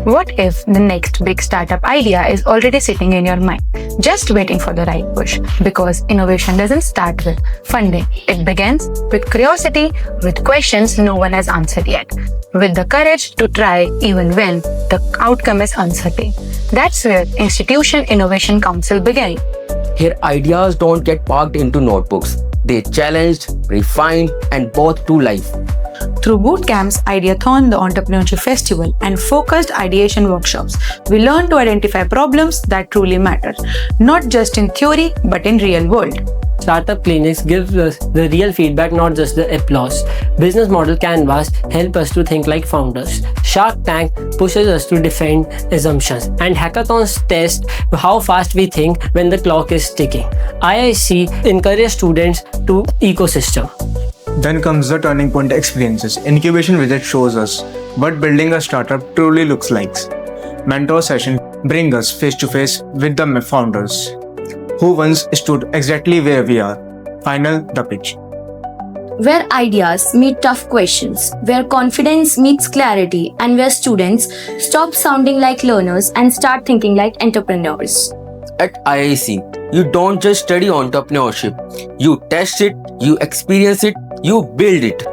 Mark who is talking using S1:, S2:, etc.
S1: What if the next big startup idea is already sitting in your mind, just waiting for the right push? Because innovation doesn't start with funding. It begins with curiosity, with questions no one has answered yet, with the courage to try even when the outcome is uncertain. That's where Institution Innovation Council began.
S2: Here, ideas don't get parked into notebooks. They challenged, refined, and brought to life.
S3: Through boot camps, Ideathon, the Entrepreneurship Festival, and focused ideation workshops, we learn to identify problems that truly matter, not just in theory, but in real world.
S4: Startup clinics gives us the real feedback, not just the applause. Business model canvas help us to think like founders. Shark Tank pushes us to defend assumptions, and hackathons test how fast we think when the clock is ticking. IIC encourages students to ecosystem.
S5: Then comes the turning point experiences. Incubation visit shows us what building a startup truly looks like. Mentor session bring us face to face with the founders who once stood exactly where we are. Final, the pitch.
S6: Where ideas meet tough questions, where confidence meets clarity, and where students stop sounding like learners and start thinking like entrepreneurs.
S2: At IIC, you don't just study entrepreneurship. You test it, you experience it, you build it.